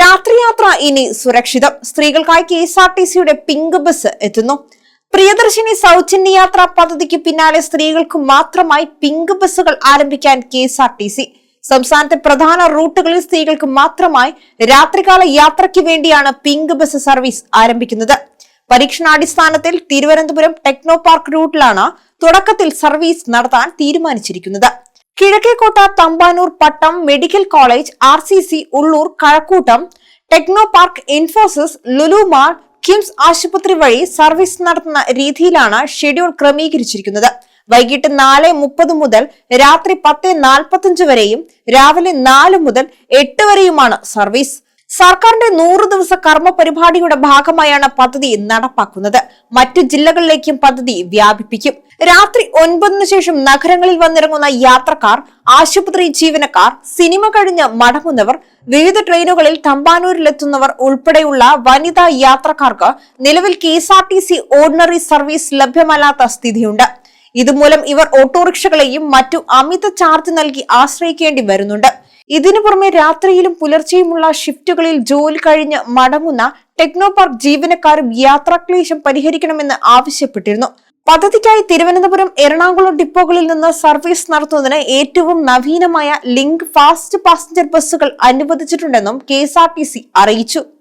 രാത്രിയാത്ര ഇനി സുരക്ഷിതം. സ്ത്രീകൾക്കായി KSRTCയുടെ pink bus എത്തുന്നു. പ്രിയദർശിനി സൗജന്യ യാത്രാ പദ്ധതിക്ക് പിന്നാലെ സ്ത്രീകൾക്ക് മാത്രമായി പിങ്ക് ബസ്സുകൾ ആരംഭിക്കാൻ KSRTC. സംസ്ഥാനത്തെ പ്രധാന റൂട്ടുകളിൽ സ്ത്രീകൾക്ക് മാത്രമായി രാത്രികാല യാത്രയ്ക്ക് വേണ്ടിയാണ് പിങ്ക് ബസ് സർവീസ് ആരംഭിക്കുന്നത്. പരീക്ഷണാടിസ്ഥാനത്തിൽ തിരുവനന്തപുരം ടെക്നോ പാർക്ക് റൂട്ടിലാണ് തുടക്കത്തിൽ സർവീസ് നടത്താൻ തീരുമാനിച്ചിരിക്കുന്നത്. Kizhakkekotta, Thampanoor, Pattom, medical college, RCC, Ulloor, Kazhakkoottam, Technopark, Infosys, Lulu mall, KIMS ആശുപത്രി വഴി സർവീസ് നടത്തുന്ന രീതിയിലാണ് ഷെഡ്യൂൾ ക്രമീകരിച്ചിരിക്കുന്നത്. വൈകിട്ട് 4:30 മുതൽ രാത്രി 10:45 വരെയും രാവിലെ 4 മുതൽ 8 വരെയുമാണ് സർവീസ്. സർക്കാരിന്റെ 100 ദിവസ കർമ്മ പരിപാടിയുടെ ഭാഗമായാണ് പദ്ധതി നടപ്പാക്കുന്നത്. മറ്റു ജില്ലകളിലേക്കും പദ്ധതി വ്യാപിപ്പിക്കും. രാത്രി 9-ന് ശേഷം നഗരങ്ങളിൽ വന്നിറങ്ങുന്ന യാത്രക്കാർ, ആശുപത്രി ജീവനക്കാർ, സിനിമ കഴിഞ്ഞ് മടങ്ങുന്നവർ, വിവിധ ട്രെയിനുകളിൽ തമ്പാനൂരിലെത്തുന്നവർ ഉൾപ്പെടെയുള്ള വനിതാ യാത്രക്കാർക്ക് നിലവിൽ KSRTC ഓർഡിനറി സർവീസ് ലഭ്യമല്ലാത്ത സ്ഥിതിയുണ്ട്. ഇതുമൂലം ഇവർ ഓട്ടോറിക്ഷകളെയും മറ്റു അമിത ചാർജ് നൽകി ആശ്രയിക്കേണ്ടി വരുന്നുണ്ട്. ഇതിനു പുറമെ രാത്രിയിലും പുലർച്ചെയുമുള്ള ഷിഫ്റ്റുകളിൽ ജോലി കഴിഞ്ഞ് മടങ്ങുന്ന ടെക്നോ പാർക്ക് ജീവനക്കാരും യാത്രാക്ലേശം പരിഹരിക്കണമെന്ന് ആവശ്യപ്പെട്ടിരുന്നു. പദ്ധതിക്കായി തിരുവനന്തപുരം, എറണാകുളം ഡിപ്പോകളിൽ നിന്ന് സർവീസ് നടത്തുന്നതിന് ഏറ്റവും നവീനമായ ലിങ്ക് ഫാസ്റ്റ് പാസഞ്ചർ ബസ്സുകൾ അനുവദിച്ചിട്ടുണ്ടെന്നും KSRTC അറിയിച്ചു.